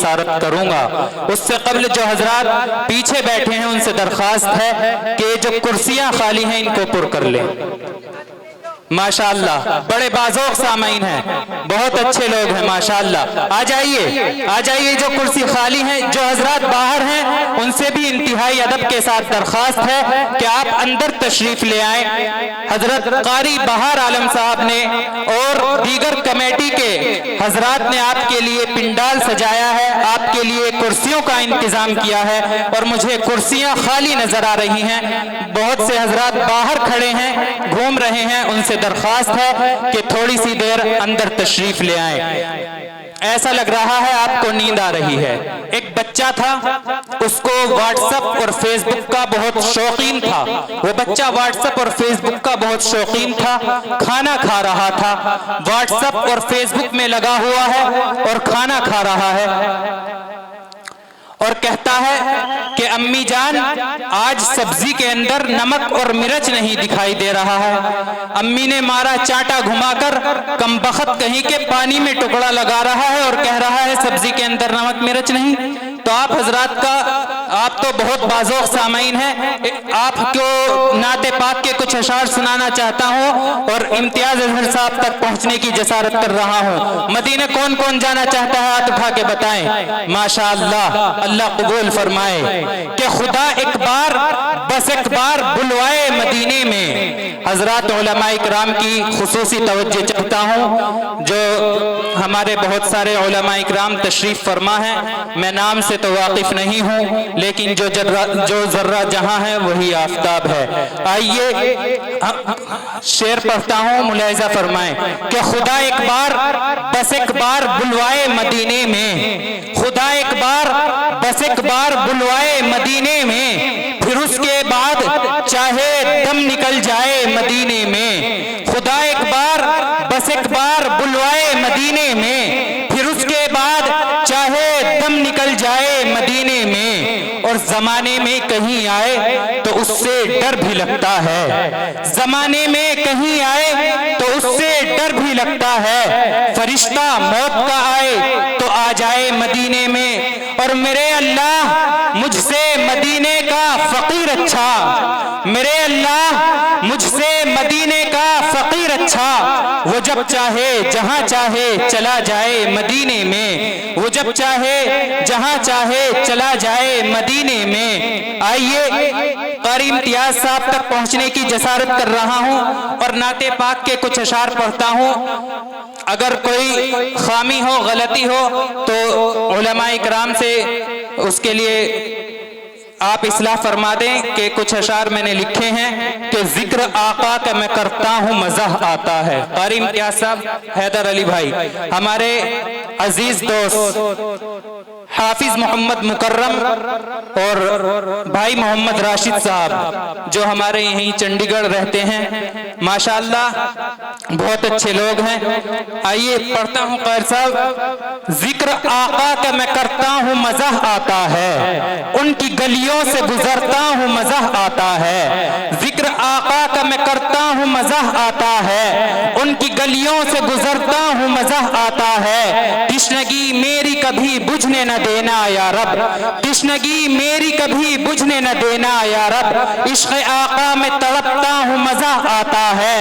جسارت کروں گا۔ اس سے قبل جو حضرات پیچھے بیٹھے ہیں ان سے درخواست ہے کہ جو کرسیاں خالی ہیں ان کو پر کر لیں۔ ماشاءاللہ بڑے بازوق سامعین ہیں، بہت اچھے لوگ ہیں ماشاءاللہ۔ آ جائیے جو کرسی خالی ہیں، جو حضرات باہر ہیں ان سے بھی انتہائی ادب کے ساتھ درخواست ہے کہ آپ اندر تشریف لے آئیں۔ حضرت قاری بہار عالم صاحب نے اور دیگر کمیٹی کے حضرات نے آپ کے لیے پنڈال سجایا ہے، آپ کے لیے کرسیوں کا انتظام کیا ہے اور مجھے کرسیاں خالی نظر آ رہی ہیں۔ بہت سے حضرات باہر کھڑے ہیں، گھوم رہے ہیں، ان سے درخواست ہے کہ تھوڑی سی دیر اندر تشریف لے آئیں۔ ایسا لگ رہا ہے آپ کو نیند آ رہی ہے۔ ایک بچہ تھا، اس کو واٹس ایپ اور فیس بک کا بہت شوقین تھا، وہ بچہ واٹس ایپ اور فیس بک کا بہت شوقین تھا، کھانا کھا رہا تھا، واٹس ایپ اور فیس بک میں لگا ہوا ہے اور کھانا کھا رہا ہے اور کہتا ہے کہ امی جان آج سبزی کے اندر نمک اور مرچ نہیں دکھائی دے رہا ہے۔ امی نے مارا چاٹا گھما کر، کم بخت کہیں کے پانی میں ٹکڑا لگا رہا ہے اور کہہ رہا ہے سبزی کے اندر نمک مرچ نہیں۔ تو آپ حضرات کا، آپ تو بہت بازوق سامعین ہیں، آپ کو نعت پاک کے کچھ اشعار سنانا چاہتا ہوں اور امتیاز اظہر صاحب تک پہنچنے کی جسارت کر رہا ہوں۔ مدینہ کون کون جانا چاہتا ہے ہاتھ اٹھا کے بتائیں۔ ماشاءاللہ، اللہ قبول فرمائے کہ خدا ایک بار بس ایک بار بلوائے مدینے میں۔ حضرات علماء اکرام کی خصوصی توجہ چاہتا ہوں، جو ہمارے بہت سارے علماء اکرام تشریف فرما ہیں، میں نام سے تو واقف نہیں ہوں لیکن جو ذرہ جہاں ہے وہی آفتاب ہے۔ آئیے شعر پڑھتا ہوں، ملاحظہ فرمائیں کہ خدا ایک بار بس ایک بار بلوائے مدینے میں، خدا ایک بار بس ایک بار بلوائے مدینے میں، پھر اس کے بعد چاہے دم نکل جائے مدینے میں۔ خدا ایک بار بس ایک بار بلوائے مدینے میں، پھر اس کے بعد چاہے دم نکل جائے مدینے میں۔ اور زمانے میں کہیں آئے تو اس سے ڈر بھی لگتا ہے، زمانے میں کہیں آئے تو اس سے ڈر بھی لگتا ہے۔ فرشتہ موت کا آئے تو آ جائے مدینے میں، اور میرے اللہ مجھ سے مدینے کا فقیر اچھا، میرے اللہ مجھ سے مدینے کا فقیر اچھا۔ وہ جب چاہے جہاں چاہے چلا جائے مدینے میں، وہ جب چاہے جہاں چاہے چلا جائے مدینے میں۔ آئیے قاری امتیاز صاحب تک پہنچنے کی جسارت کر رہا ہوں اور نعت پاک کے کچھ اشعار پڑھتا ہوں۔ اگر کوئی خامی ہو، غلطی ہو تو علماء اکرام سے اس کے لیے آپ اصلاح فرما دیں کہ کچھ اشعار میں نے لکھے ہیں کہ ذکر آقا کا میں کرتا ہوں مزہ آتا ہے۔ قاری امتیاز صاحب، حیدر علی بھائی، ہمارے عزیز دوست حافظ محمد مکرم اور بھائی محمد راشد صاحب جو ہمارے یہیں چنڈی گڑھ رہتے ہیں، ماشاءاللہ بہت اچھے لوگ ہیں۔ آئیے پڑھتا ہوں قاری صاحب۔ ذکر آقا کا میں کرتا ہوں مزہ آتا ہے، ان کی گلیوں سے گزرتا ہوں مزہ آتا ہے۔ ذکر آقا کا میں کرتا ہوں مزہ آتا ہے، ان کی گلیوں سے گزرتا ہوں مزہ آتا ہے۔ تشنگی میری کبھی بجھنے نہ دینا یا رب، تشنگی میری کبھی بجھنے نہ دینا یا رب، عشق آقا میں تڑپتا ہوں مزہ آتا ہے۔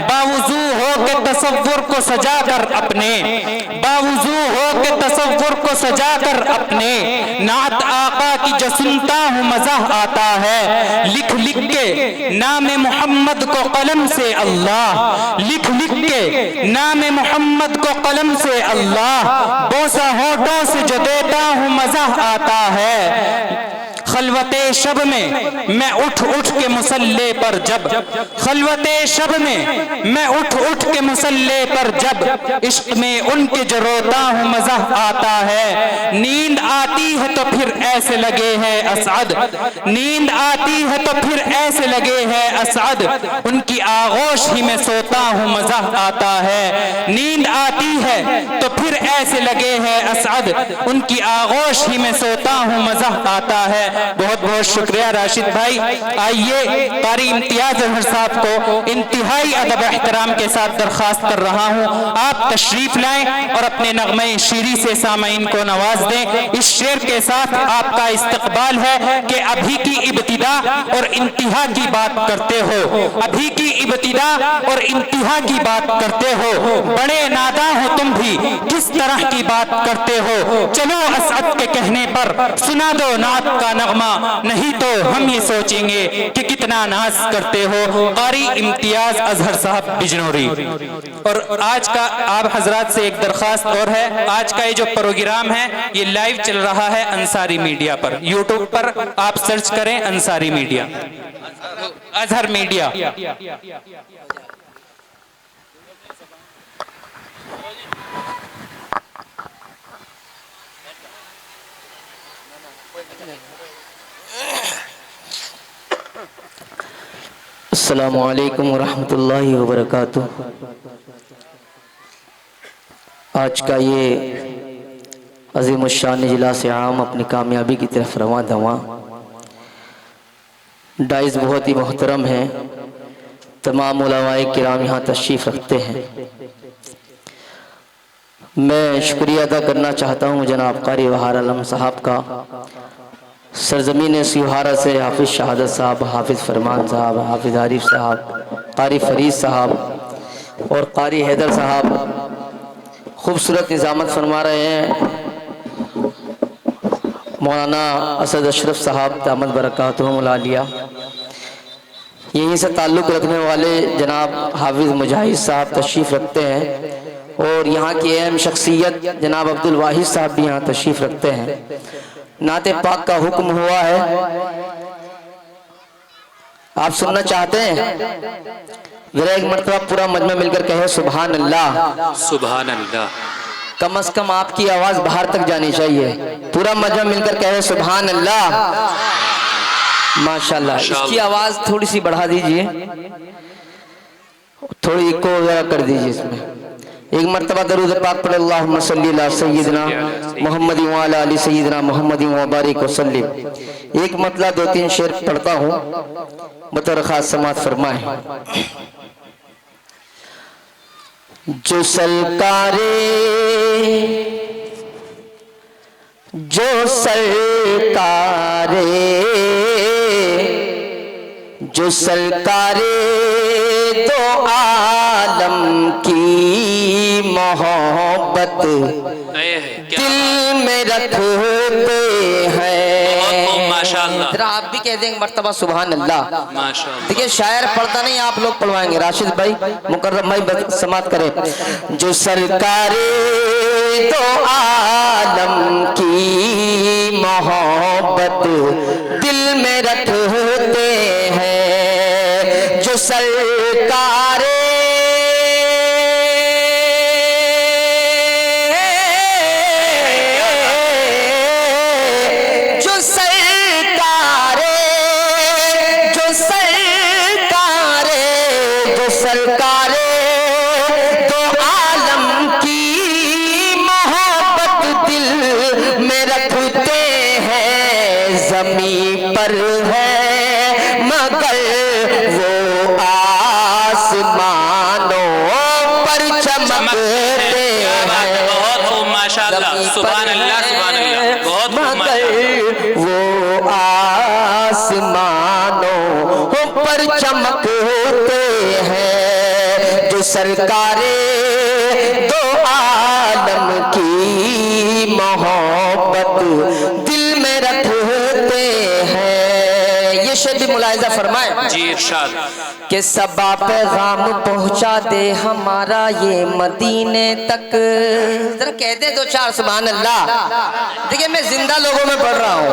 باوضو ہو کے تصور کو سجا کر اپنے، باوضو ہو کے تصور کو سجا کر اپنے، نعت آقا کی جو سنتا ہوں مزہ آتا ہے۔ لکھ لکھ کے نام محمد کو قلم سے اللہ، لکھ لکھ کے نام محمد کو قلم سے اللہ، بوسہ ہونٹوں سے جو دیتا ہوں مزہ آتا ہے۔ خلوت شب میں اٹھ اٹھ کے مصلی پر جب، خلوت شب میں اٹھ اٹھ کے مصلی پر جب، عشق میں ان کے جو روتا ہوں مزہ آتا ہے۔ نیند آتی ہے تو پھر ایسے لگے ہے اسعد، نیند آتی ہے تو پھر ایسے لگے ہے اسعد، ان کی آغوش ہی میں سوتا ہوں مزہ آتا ہے۔ نیند آتی ہے تو پھر ایسے لگے ہے اسعد، ان کی آغوش ہی میں سوتا ہوں مزہ آتا ہے۔ بہت بہت شکریہ راشد بھائی. آئیے قاری امتیاز اظہر صاحب کو انتہائی ادب احترام کے ساتھ درخواست کر رہا ہوں آپ تشریف لائیں اور اپنے نغمہ شیری سے سامعین کو نواز دیں. اس شعر کے ساتھ آپ کا استقبال ہے کہ ابھی کی ابتدا اور انتہا کی بات کرتے ہو, ابھی کی ابتدا اور انتہا کی بات کرتے ہو, بڑے ناداں ہو تم بھی کس طرح کی بات کرتے ہو, چلو اسعد کے کہنے پر سنا دو نعت کا نغمہ, نہیں تو ہم یہ سوچیں گے کہ کتنا ناز کرتے ہو. قاری امتیاز اظہر صاحب بجنوری. اور آج کا آپ حضرات سے ایک درخواست اور ہے, آج کا یہ جو پروگرام ہے یہ لائیو چل رہا ہے انصاری میڈیا پر, یوٹیوب پر آپ سرچ کریں انصاری میڈیا, اظہر میڈیا. السلام علیکم ورحمۃ اللہ وبرکاتہ. آج کا یہ عظیم الشان اجلاس عام اپنی کامیابی کی طرف رواں دواں. ڈائز بہت ہی محترم ہیں, تمام علماء کرام یہاں تشریف رکھتے ہیں. میں شکریہ ادا کرنا چاہتا ہوں جناب قاری وہار علم صاحب کا, سرزمین سیوہارا سے حافظ شہادت صاحب, حافظ فرمان صاحب, حافظ عارف صاحب, قاری فرید صاحب اور قاری حیدر صاحب خوبصورت نظامت فرما رہے ہیں. مولانا اسد اشرف صاحب دامت برکاتہم العالیہ, یہیں سے تعلق رکھنے والے جناب حافظ مجاہد صاحب تشریف رکھتے ہیں, اور یہاں کی اہم شخصیت جناب عبد الواحد صاحب بھی یہاں تشریف رکھتے ہیں. نعت پاک کا حکم ہوا ہے, آپ سننا چاہتے ہیں؟ ذرا ایک مرتبہ پورا مجمع مل کر کہے سبحان اللہ. سبحان اللہ. کم از کم آپ کی آواز باہر تک جانی چاہیے. پورا مجمع مل کر کہے سبحان اللہ. ماشاءاللہ. اس کی آواز تھوڑی سی بڑھا دیجئے, تھوڑی ایکو ذرا کر دیجئے اس میں. ایک مرتبہ درود پاک پڑھ اللہم صلی علی سیدنا محمد وعلی علی سیدنا محمد وبارک وسلم. ایک مطلع دو تین شعر پڑھتا ہوں, بطور خاص سماعت فرمائیں. جو سرکارے جو سرکارے دو عالم کی محبت دل میں رکھتے ہیں. ذرا آپ بھی کہہ دیں مرتبہ سبحان اللہ. دیکھیں شاعر پڑھتا نہیں, آپ لوگ پڑھوائیں گے. راشد بھائی مکرم بھائی سماعت کریں. جو سرکار دو عالم کی محبت دل میں رکھتے ہیں, جو سرکار پر ہے مگر وہ آسمانوں پر چمکتے ہیں. سبحان اللہ سبحان اللہ. بہت مگر وہ آسمانوں پر چمکتے ہیں, جو سرکار دو عالم کی محبت دل میں رکھتے ہیں. یہ شعر بھی ملاحظہ فرمائیں. جی ارشاد. کہ صبا پیغام پہنچا دے ہمارا یہ مدینے تک. ذرا کہہ دے دو چار سبحان اللہ. دیکھیں میں زندہ لوگوں میں پڑھ رہا ہوں,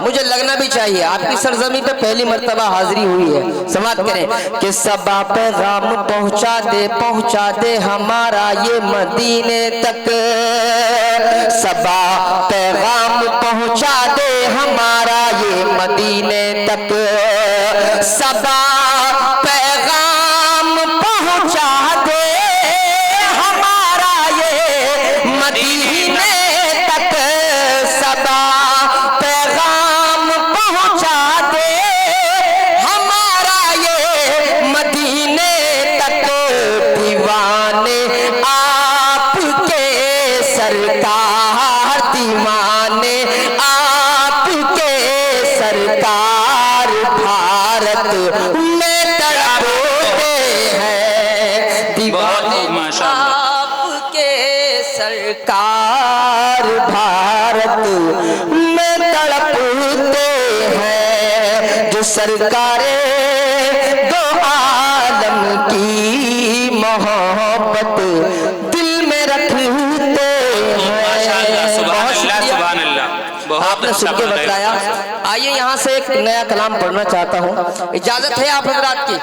مجھے لگنا بھی چاہیے. آپ کی سرزمین پہ پہلی مرتبہ حاضری ہوئی ہے, سماعت کریں. کہ صبا پیغام پہنچا دے ہمارا یہ مدینے تک. صبا پیغام پہنچا دے ہمارا یہ مدینے تک. صبا پیغام پہنچا دے ہمارا یہ مدینے تک. صبا پیغام پہنچا دیوانے آپ کے سرکار بھارت میں تڑپتے ہیں، دیوانے آپ کے سرکار بھارت میں تڑپتے ہیں، جو سرکار دو عالم کی محبت دل میں رکھتے ہیں۔ سبحان اللہ، آپ نے سن کے بتلایا۔ آئیے یہاں سے ایک نیا کلام پڑھنا چاہتا ہوں، اجازت ہے آپ حضرات کی؟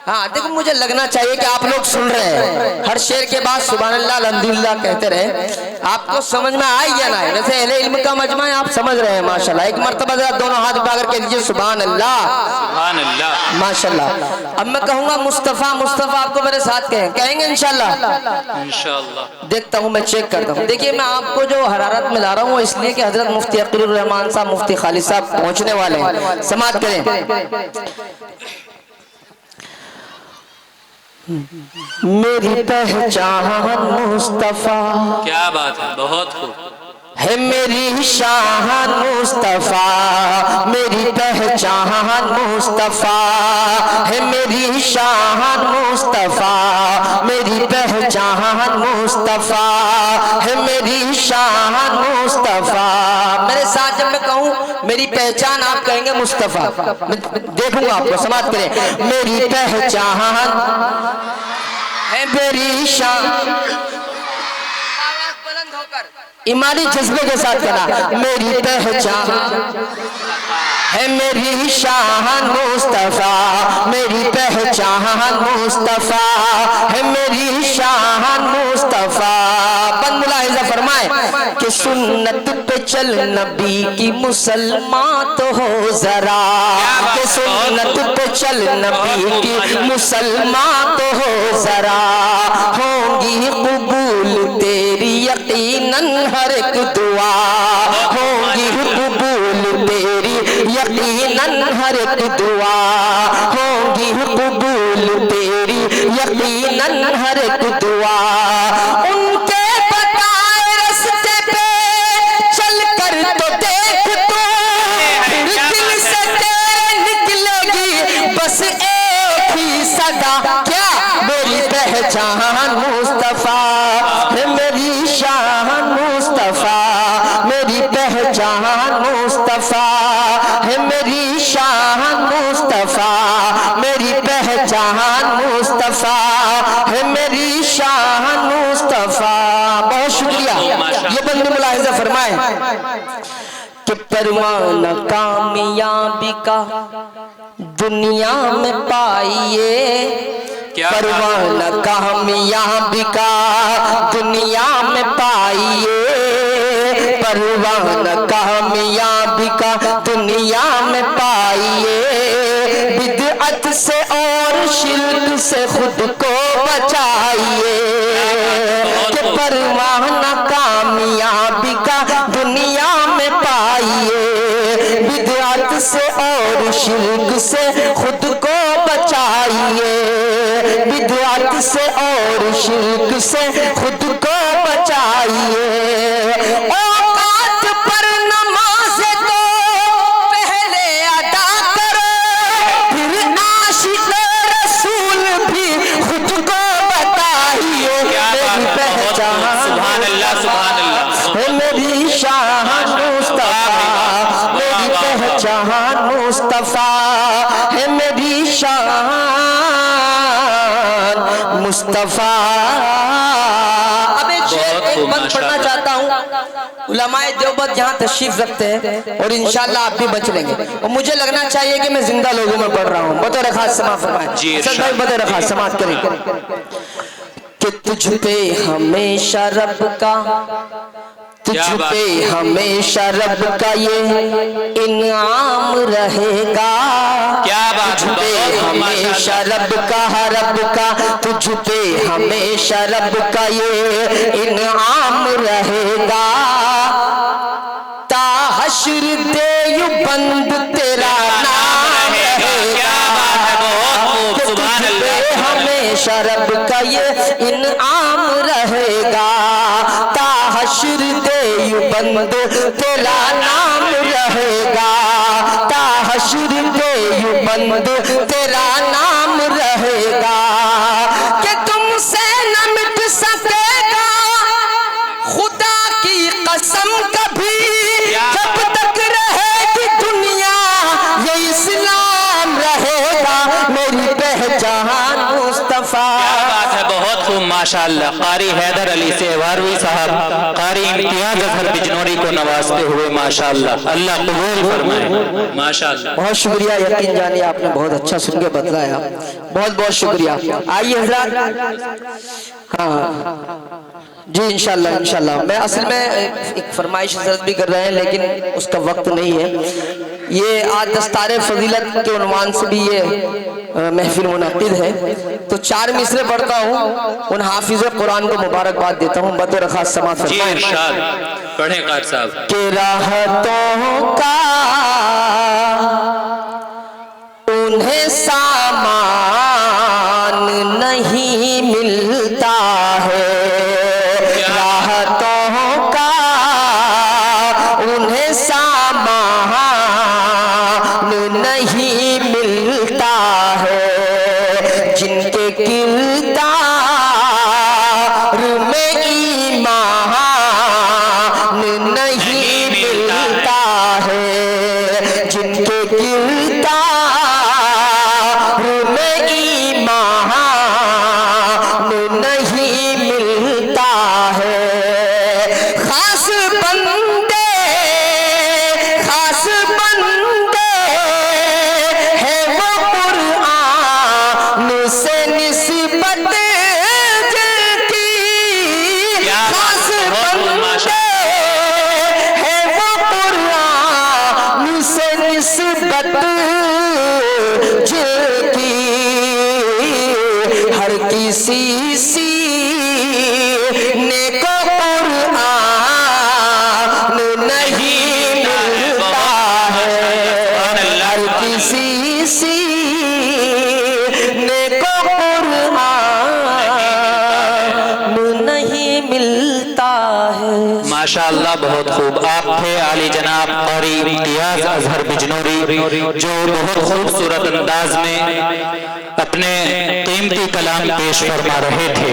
ہاں دیکھو، مجھے لگنا چاہیے کہ آپ لوگ سن رہے ہیں، ہر شعر کے بعد سبحان اللہ الحمدللہ کہتے رہے، آپ کو سمجھ میں آئی یا نہ آئی؟ ویسے اہل علم کا مجمع ہے، آپ سمجھ رہے ہیں ماشاءاللہ۔ ایک مرتبہ ذرا دونوں ہاتھ اٹھا کر کہہ دیجئے سبحان اللہ، سبحان اللہ، ماشاءاللہ۔ اب میں کہوں گا مصطفیٰ مصطفیٰ، آپ کو میرے ساتھ کہیں گے انشاءاللہ؟ انشاءاللہ۔ دیکھتا ہوں، میں چیک کرتا ہوں۔ دیکھیے میں آپ کو جو حرارت میں لا رہا ہوں وہ اس لیے کہ حضرت مفتی عقیل الرحمان صاحب، مفتی خالد صاحب پہنچنے والے ہیں، سماعت کریں۔ میری پہچان مصطفیٰ، کیا بات ہے، بہت خوب ہے میری شان مصطفیٰ، میری پہچان مصطفیٰ، ہے میری شان مصطفیٰ، میری پہچان مصطفیٰ، ہے میری شان مصطفیٰ۔ میرے ساتھ جب میں کہوں میری پہچان، آپ کہیں گے مصطفیٰ، میں دیکھوں گا آپ کو، سماعت کریں۔ میری پہچان ہے میری شان، ایمانی جذبے کے ساتھ کہنا، میری پہچان ہے میری شان مصطفیٰ، میری پہچان مصطفیٰ، ہے میری شان مصطفیٰ۔ بند ملاحظہ فرمائے کہ سنت پہ چل نبی کی مسلمان تو ہو ذرا، کہ سنت پہ چل نبی کی مسلمان تو ہو ذرا، ہوں گی قبول تیری یقیناً ہر ایک دعا، ہوں گی قبول تیری یقیناً ہر ایک دعا، ہوں گی قبول تیری یقیناً ہر ایک دعا۔ ان کے بتائے رستے پہ چل کر تو دیکھ تو، دل سے تیرے نکلے گی بس ایک ہی صدا، کیا؟ میری پہچان مصطفیٰ، ہے میری شان مصطفیٰ، میری پہچان مصطفیٰ، ہے میری شان مصطفیٰ، میری پہچان مصطفیٰ، ہے میری شان مصطفیٰ۔ بہت شکریہ۔ یہ بند ملاحظہ فرمائیں کہ پروانہ کامیابی کا دنیا میں پائیے، پروانہ کامیابی کا دنیا میں پائیے، پروانہ کامیابی کا دنیا میں پائیے، بدعت سے اور شرک سے خود کو بچائیے، کہ پروانہ کامیابی کا دنیا میں پائیے، بدعت سے اور شرک سے خود کو بچائیے، بدعت سے اور شرک سے خود کو بچائیے۔ اوقات پر نماز تو پہلے ادا کرو، پھر عاشق رسول بھی خود کو بتائیے۔ میری پہچان سبحان اللہ، سبحان اللہ، ہے میری شان مصطفیٰ، میری پہچان مصطفیٰ، ہے میری شان مصطفیٰ۔ اب ایک بند پڑھنا چاہتا ہوں، علماء دیوبند جہاں تشریف رکھتے ہیں اور انشاءاللہ آپ بھی بچ لیں گے، اور مجھے لگنا چاہیے کہ میں زندہ لوگوں میں پڑھ رہا ہوں۔ بطور خاص سماعت فرمائیں، حسن بھائی بطور خاص سماعت کریں کہ تجھ پہ ہمیشہ رب کا، تجھ پہ ہمیشہ رب کا یہ انعام رہے گا، تجھ پہ ہمیشہ رب کا تجھ پہ ہمیشہ رب کا یہ انعام رہے گا، تا حشر دیوبند تیرا نام رہے گا، تجھ پہ ہمیشہ رب کا یہ انعام رہے گا، تا حشر دیوبند دیوبند تیرا نام رہے گا، تا حشر دیوبند تیرا نام رہے گا، کہ تم سے نہ مٹ سکے گا خدا کی قسم کبھی، جب تک رہے گی دنیا یہ اسلام رہے گا، میری پہچان مصطفیٰ۔ کیا بات ہے، بہت خوب ماشاءاللہ۔ قاری حیدر علی سہواروی صاحب قاری امتیاز اظہر بجنوری کو نوازتے ہوئے ماشاءاللہ، اللہ قبول فرمائے ماشاءاللہ۔ بہت شکریہ، یقین جانیے آپ نے بہت اچھا سن کے بتلایا، بہت بہت شکریہ۔ آئیے حضرات، ہاں جی انشاءاللہ انشاءاللہ۔ میں اصل میں ایک فرمائش حضرت بھی کر رہے ہیں لیکن اس کا وقت نہیں ہے۔ یہ آج دستار فضیلت کے عنوان سے بھی یہ محفل منعقد ہے، تو 4 مصرے پڑھتا ہوں، ان حافظ قرآن کو مبارکباد دیتا ہوں، بطور خاص سماعت جی فرمائیں۔ ارشاد پڑھیں قاری صاحب۔ کہ راحتوں کا انہیں سامان نہیں ملتا ہے، راحتوں کا انہیں سامان نہیں ملتا ہے، جن کے کردار میں ایمان نہیں ملتا ہے، جن کے کردار میں ایمان نہیں ملتا ہے، خاص بندے ہیں وہ قرآن سے نسبت جن کی، خاص بندے ہیں وہ قرآن سے نسبت جن کی، ہر کسی سینے کو قرآن نہیں ملتا ہے، ہر کسی سینے کو قرآن نہیں ملتا ہے۔ ماشاءاللہ بہت خوب۔ آپ تھے عالی جناب قاری امتیاز اظہر بجنوری، جو بہت خوبصورت انداز میں اپنے قیمتی کلام پیش فرما رہے تھے۔